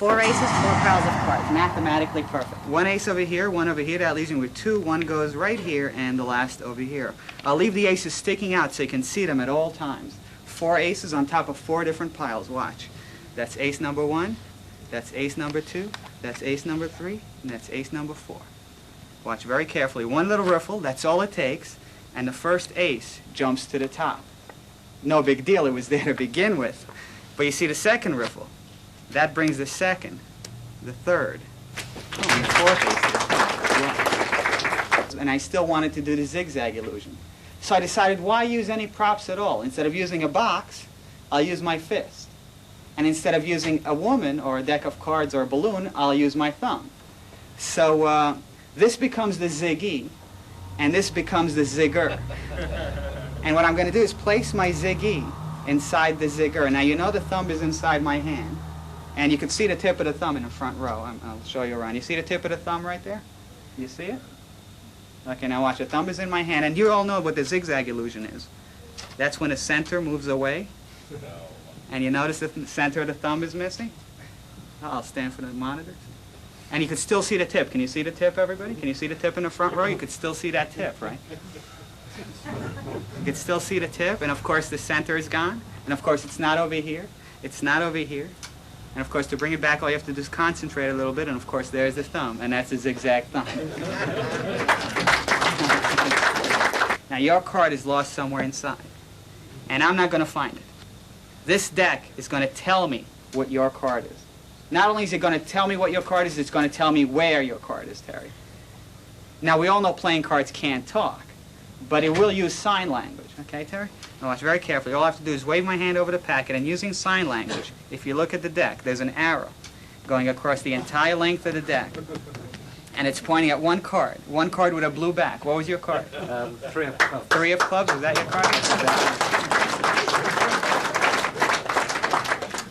4 aces, 4 piles of cards. Mathematically perfect. One ace over here, one over here. That leaves me with 2. One goes right here, and the last over here. I'll leave the aces sticking out so you can see them at all times. 4 aces on top of 4 different piles. Watch. That's ace number 1. That's ace number 2. That's ace number 3. And that's ace number 4. Watch very carefully. One little riffle. That's all it takes. And the first ace jumps to the top. No big deal. It was there to begin with. But you see the second riffle. That brings the second, the third, and the fourth ace to the top. And I still wanted to do the zigzag illusion. So I decided, why use any props at all? Instead of using a box, I'll use my fist. And instead of using a woman or a deck of cards or a balloon, I'll use my thumb. So this becomes the ziggy, and this becomes the zigger. And what I'm going to do is place my ziggy inside the zigger. Now you know the thumb is inside my hand. And you can see the tip of the thumb in the front row. I'll show you around. You see the tip of the thumb right there? You see it? Okay, now watch. The thumb is in my hand. And you all know what the zigzag illusion is. That's when the center moves away. And you notice that the center of the thumb is missing? I'll stand for the monitors. And you can still see the tip. Can you see the tip, everybody? Can you see the tip in the front row? You could still see that tip, right? You can still see the tip. And, of course, the center is gone. And, of course, it's not over here. It's not over here. And, of course, to bring it back, all you have to do is concentrate a little bit. And, of course, there's the thumb. And that's the zigzag thumb. Now, your card is lost somewhere inside. And I'm not going to find it. This deck is going to tell me what your card is. Not only is it going to tell me what your card is, it's going to tell me where your card is, Terry. Now, we all know playing cards can't talk. But it will use sign language. Okay, Terry? Now watch very carefully. All I have to do is wave my hand over the packet, and using sign language, if you look at the deck, there's an arrow going across the entire length of the deck. And it's pointing at one card. One card with a blue back. What was your card? 3 of clubs. 3 of clubs? Was that your card?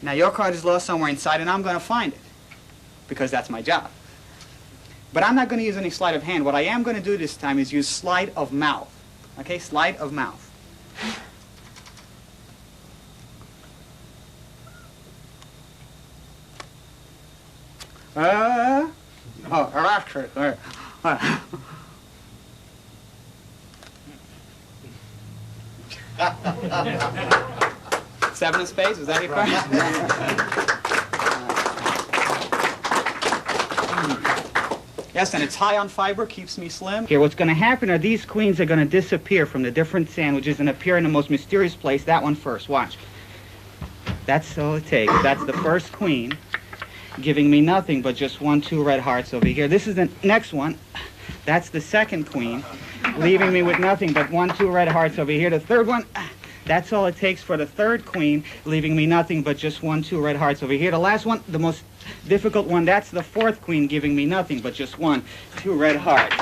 Now your card is lost somewhere inside, and I'm going to find it. Because that's my job. But I'm not going to use any sleight of hand. What I am going to do this time is use sleight of mouth. Okay, sleight of mouth. Seven of spades, was that your card? Yes, and it's high on fiber, keeps me slim. Here, what's going to happen are these queens are going to disappear from the different sandwiches and appear in the most mysterious place. That one first, watch. That's all it takes. That's the first queen, giving me nothing but just 1, 2 red hearts over here. This is the next one. That's the second queen, leaving me with nothing but 1, 2 red hearts over here. The third one, that's all it takes for the third queen, leaving me nothing but just 1, 2 red hearts over here. The last one, the most difficult one, that's the fourth queen, giving me nothing but just 1, 2 red hearts.